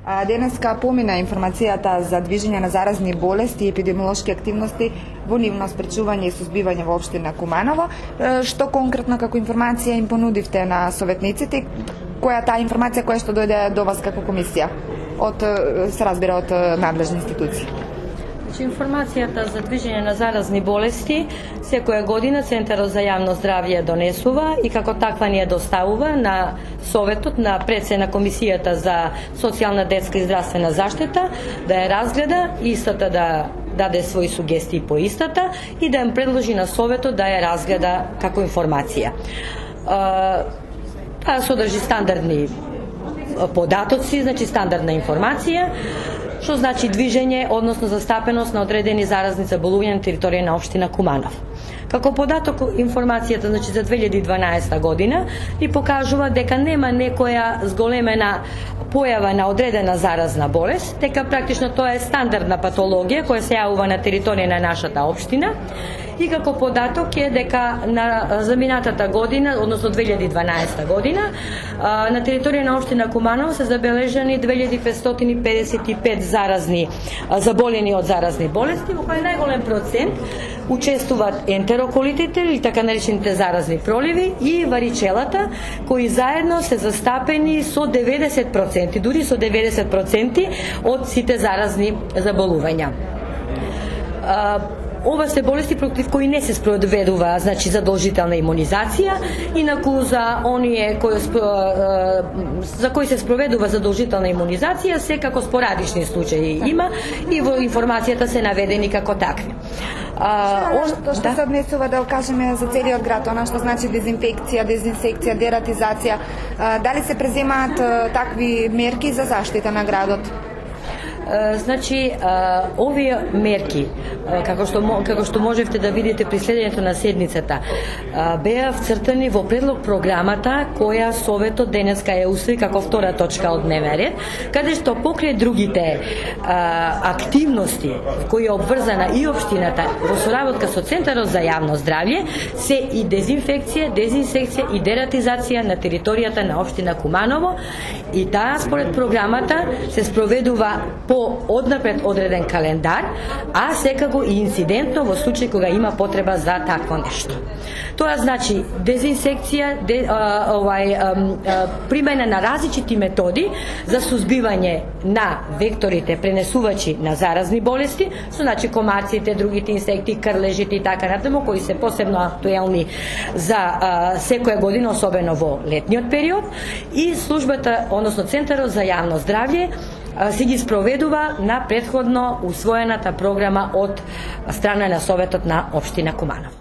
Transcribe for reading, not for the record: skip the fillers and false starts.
Денеска помина информацијата за движење на заразни болести и епидемиолошки активности во нивно спречување и сузбивање во општина Куманово. Што конкретно како информација им понудивте на советниците? Која таа информација која што дојде до вас како комисија? Се разбира од надлежни институции. Информацијата за движење на заразни болести секоја година Центарот за јавно здравје донесува и како таква ни ја доставува на Советот, на председна Комисијата за социјална, детска и здравствена заштита, да ја разгледа, истата да даде своји сугестии по истата и да ја предложи на Советот да ја разгледа како информација. Таа содржи стандардни податоци, значи стандардна информација, што значи движење, односно застапеност на одредени заразни заболувања на територија на општина Куманово. Како податок информацијата, значи за 2012 година ни покажува дека нема некоја зголемена појава на одредена заразна болест, дека практично тоа е стандардна патологија која се јавува на територија на нашата општина. И како податок е дека на заминатата година, односно 2012 година, на територија на општина Куманово се забележани 2555 заразни заболени од заразни болести, во кој најголем процент учествуваат ентероколитите или така наречените заразни проливи и варичелата, кои заедно се застапени со 90%, дури со 90% од сите заразни заболувања. Ова се болести против кои не се спроведува, значи задолжителна имунизација, инаку за оние за кои се спроведува задолжителна имунизација, секако спорадични случаи има и во информацијата се наведени како такви. Што се однесува, да кажеме, за целиот град, она што значи дезинфекција, дезинсекција, дератизација, дали се преземаат такви мерки за заштита на градот? Значи, овие мерки, како што можевте да видите при следењето на седницата, беа вцртани во предлог програмата која Советот денеска ја усвои како втора точка од дневен ред, каде што покрај другите активности кои е обврзана и општината во соработка со Центарот за јавно здравје, се и дезинфекција, дезинсекција и дератизација на територијата на општина Куманово, и таа според програмата се спроведува по однапред одреден календар, а секако и инцидентно во случај кога има потреба за такво нешто. Тоа значи дезинсекција, примена на различити методи за сузбивање на векторите пренесувачи на заразни болести, со значи комарците, другите инсекти, крлежите и така натаму, кои се посебно актуелни за секоја година, особено во летниот период, и службата, односно Центарот за јавно здравје се ги спроведува на претходно усвоената програма од страна на Советот на општина Куманово.